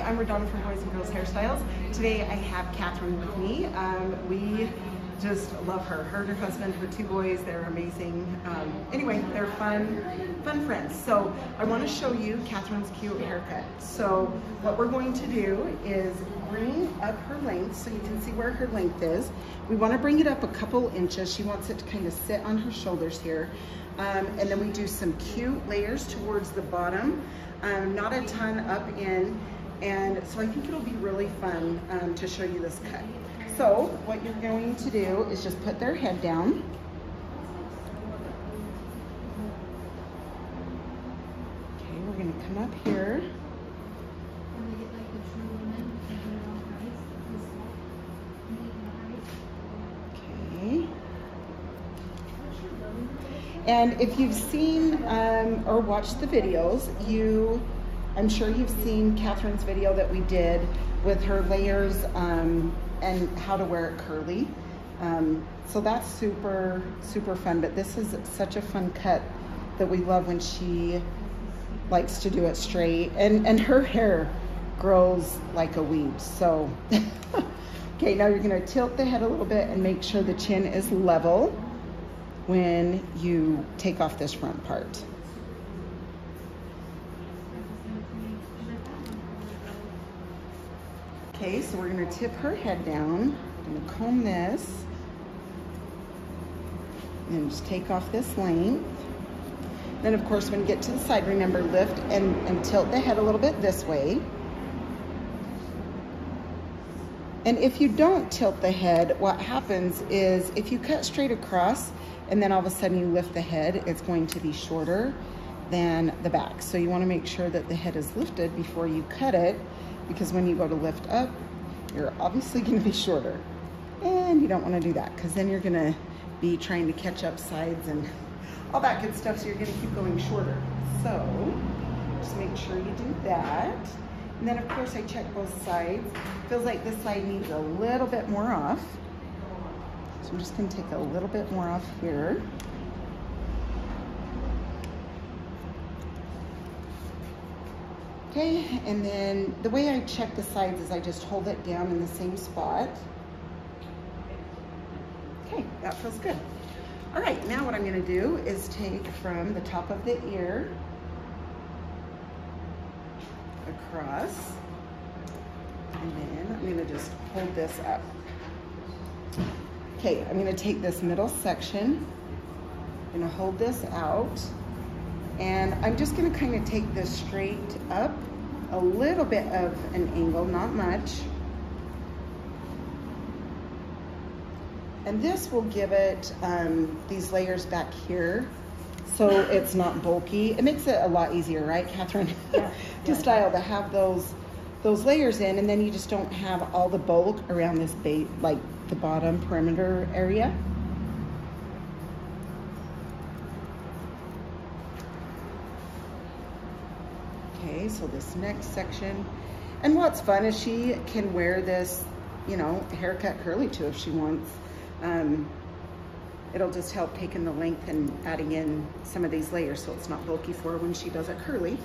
I'm Radona from Boys and Girls Hairstyles. Today I have Catherine with me. We just love her. Her and her husband have 2 boys. They're amazing. Anyway, they're fun friends. So I want to show you Catherine's cute haircut. So what we're going to do is bring up her length so you can see where her length is. We want to bring it up a couple inches. She wants it to kind of sit on her shoulders here. And then we do some cute layers towards the bottom, not a ton up in. And so I think it'll be really fun to show you this cut. So what you're going to do is just put their head down. Okay, we're going to come up here. Okay. And if you've seen or watched the videos, I'm sure you've seen Catherine's video that we did with her layers and how to wear it curly. So that's super fun, but this is such a fun cut that we love when she likes to do it straight. And her hair grows like a weed, so. Okay, now you're gonna tilt the head a little bit and make sure the chin is level when you take off this front part. Okay, so we're gonna tip her head down. I'm gonna comb this. And just take off this length. Then of course, when you get to the side, remember lift and tilt the head a little bit this way. And if you don't tilt the head, what happens is if you cut straight across and then all of a sudden you lift the head, it's going to be shorter than the back. So you wanna make sure that the head is lifted before you cut it, because when you go to lift up, you're obviously gonna be shorter. And you don't wanna do that, because then you're gonna be trying to catch up sides and all that good stuff, so you're gonna keep going shorter. So just make sure you do that. And then of course I check both sides. Feels like this side needs a little bit more off. So I'm just gonna take a little bit more off here. Okay, and then the way I check the sides is I just hold it down in the same spot. Okay, that feels good. All right, now what I'm gonna do is take from the top of the ear across, and then I'm gonna just hold this up. Okay, I'm gonna take this middle section, I'm gonna hold this out, and I'm just gonna kind of take this straight up, a little bit of an angle, not much. And this will give it these layers back here, so it's not bulky. It makes it a lot easier, right, Catherine? Yeah. To style, to have those layers in, and then you just don't have all the bulk around this base, like the bottom perimeter area. Okay, so this next section, and what's fun is she can wear this, you know, haircut curly too if she wants. It'll just help taking the length and adding in some of these layers so it's not bulky for her when she does it curly.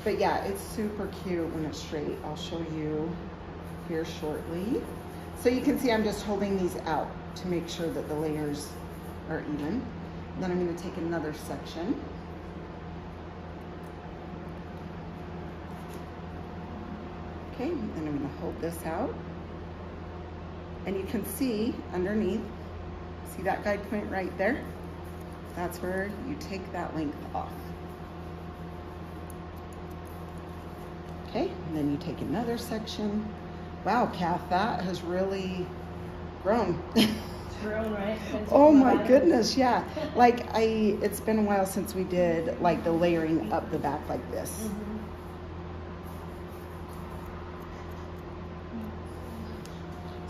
But yeah, it's super cute when it's straight. I'll show you here shortly. So you can see I'm just holding these out to make sure that the layers are even. Then I'm gonna take another section. Okay, then I'm gonna hold this out. And you can see underneath, see that guide point right there? That's where you take that length off. Okay, and then you take another section. Wow, Kath, that has really grown. It's grown, right? Oh my goodness, yeah. Like it's been a while since we did like the layering up the back like this. Mm-hmm.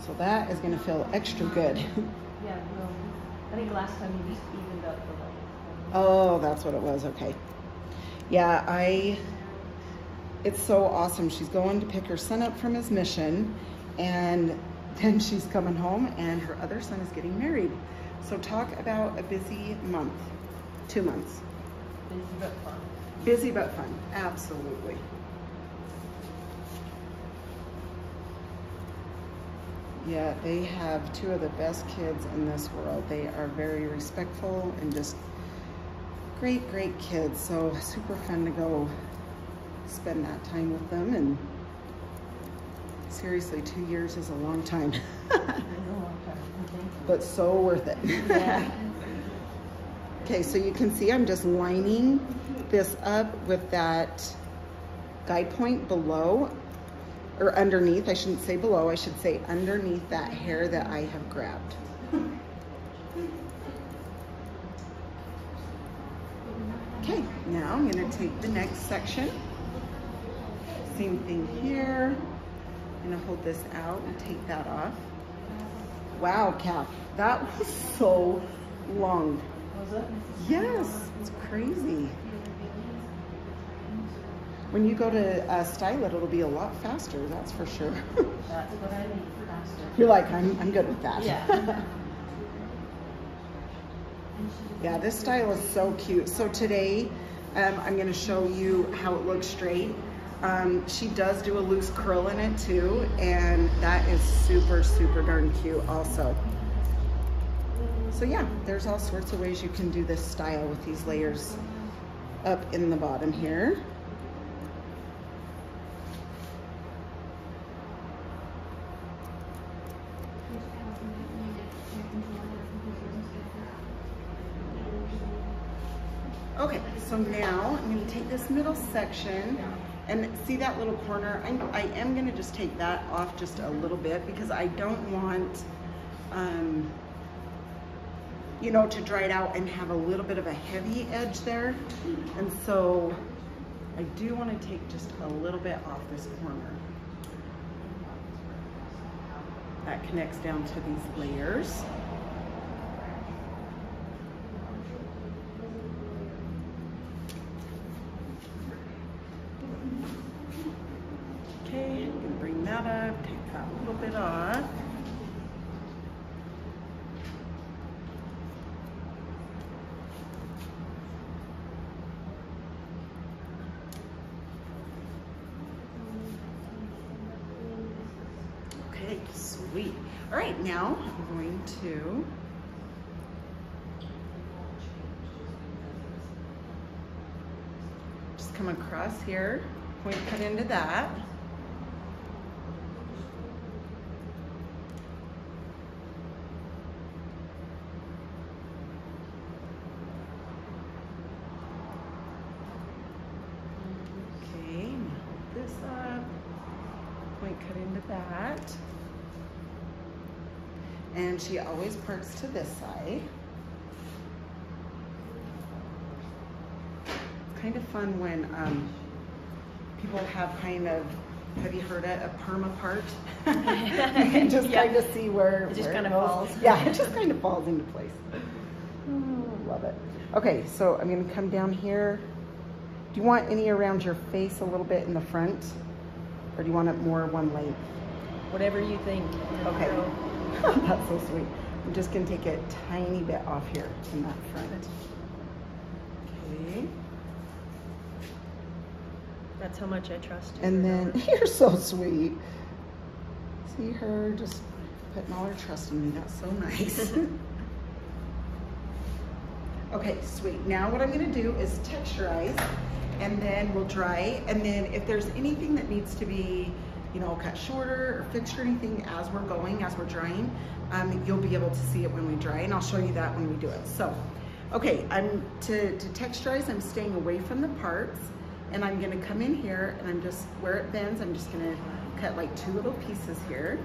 So that is gonna feel extra good. Yeah, no. I think last time you just evened up the length. Oh, that's what it was, okay. Yeah, it's so awesome. She's going to pick her son up from his mission, and then she's coming home and her other son is getting married. So talk about a busy month, 2 months. Busy but fun. Busy but fun, absolutely. Yeah, they have two of the best kids in this world. They are very respectful and just great, great kids. So super fun to go spend that time with them. And seriously, 2 years is a long time. But so worth it. Yeah. Okay, so you can see I'm just lining this up with that guide point below, or underneath, I shouldn't say below, I should say underneath that hair that I have grabbed. Okay, now I'm gonna take the next section. Same thing here. I'm gonna hold this out and take that off. Wow, Kath, that was so long. Was it? Yes, it's crazy. When you go to style it, it'll be a lot faster, that's for sure. That's what I need, faster. You're like, I'm good with that. Yeah. Yeah, this style is so cute. So today, I'm gonna show you how it looks straight. She does do a loose curl in it too, and that is super, super darn cute also. So yeah, there's all sorts of ways you can do this style with these layers up in the bottom here. Okay, so now I'm going to take this middle section and see that little corner. I am going to just take that off just a little bit because I don't want, you know, to dry it out and have a little bit of a heavy edge there. And so I do want to take just a little bit off this corner. That connects down to these layers. Okay, you can bring that up, take that little bit off. Okay, sweet. All right, now I'm going to just come across here, point cut into that. Okay, hold this up, point cut into that. And she always parts to this side. It's kind of fun when people have kind of, have you heard it, a perma part? You can just kind of see where it just where kind of goes. falls. Yeah, it just kind of falls into place. Oh, love it. Okay, so I'm going to come down here. Do you want any around your face a little bit in the front? Or do you want it more one length? Whatever you think. Okay. That's so sweet. I'm just going to take a tiny bit off here in that front. Okay. That's how much I trust you. And then, you're so sweet. See her just putting all her trust in me. That's so nice. Okay, sweet. Now what I'm going to do is texturize, and then we'll dry. And then if there's anything that needs to be, you know, cut shorter or fixed or anything as we're going, as we're drying, you'll be able to see it when we dry, and I'll show you that when we do it. So, okay, to texturize, I'm staying away from the parts, and I'm gonna come in here, and I'm just, where it bends, I'm just gonna cut like 2 little pieces here.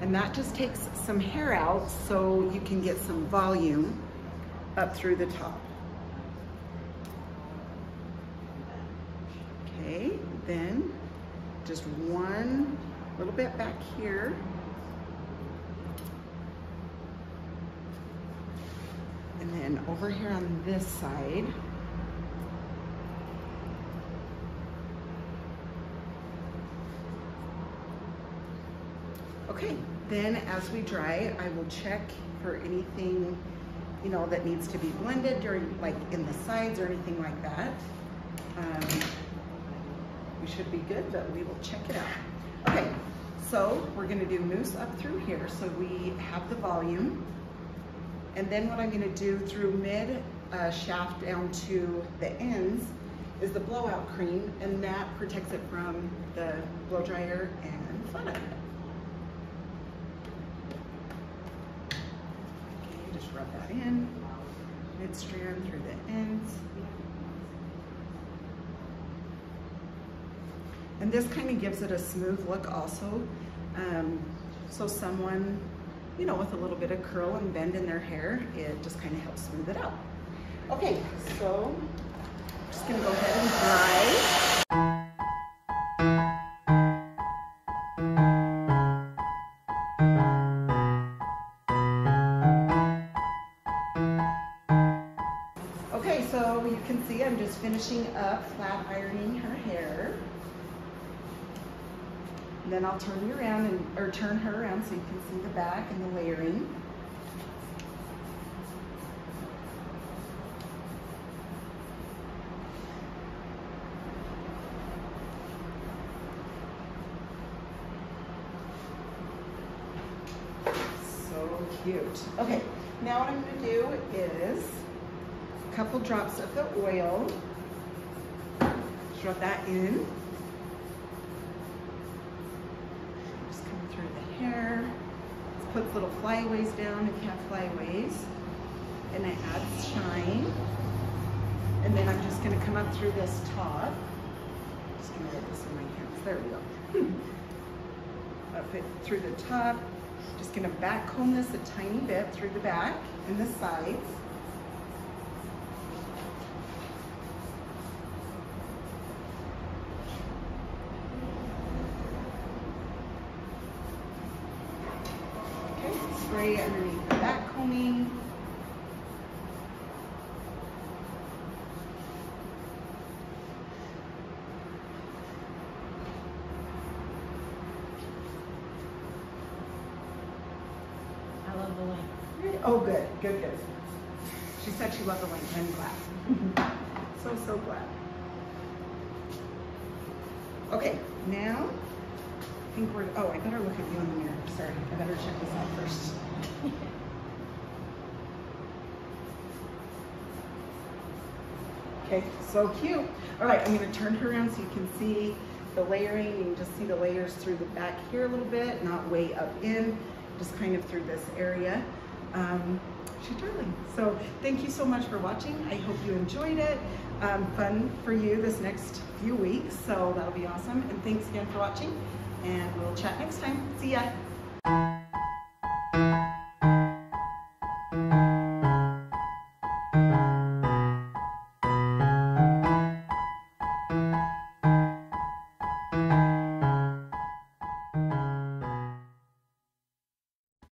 And that just takes some hair out so you can get some volume up through the top. Okay, then just one little bit back here. And then over here on this side. Okay, then as we dry, I will check for anything, you know, that needs to be blended during, like in the sides or anything like that. We should be good, but we will check it out. Okay, So we're gonna do mousse up through here so we have the volume. And then what I'm gonna do through mid shaft down to the ends is the blowout cream, and that protects it from the blow dryer and fun of it. Okay, just rub that in, mid strand through the ends. And this kind of gives it a smooth look also. So someone, you know, with a little bit of curl and bend in their hair, it just kind of helps smooth it out. Okay, so I'm just gonna go ahead and dry. Okay, so you can see I'm just finishing up flat ironing her hair. And then I'll turn you around or turn her around so you can see the back and the layering. So cute. Okay, now what I'm going to do is a couple drops of the oil. Just rub that in. Through the hair. This puts little flyaways down if you have flyaways. And it adds shine. And then I'm just going to come up through this top. Just going to get this in my hands. There we go. Up it through the top. Just going to back comb this a tiny bit through the back and the sides. Spray underneath the back combing. I love the length. Oh, good, good, good. She said she loved the length. I'm glad. So glad. Okay, now I think we're, oh, I better look at you in the mirror. Sorry, I better check this out first. Okay, so cute. All right, I'm gonna turn her around so you can see the layering. You can just see the layers through the back here a little bit, not way up in, just kind of through this area. She's darling. So thank you so much for watching. I hope you enjoyed it. Fun for you this next few weeks, so that'll be awesome. And thanks again for watching, and we'll chat next time. See ya.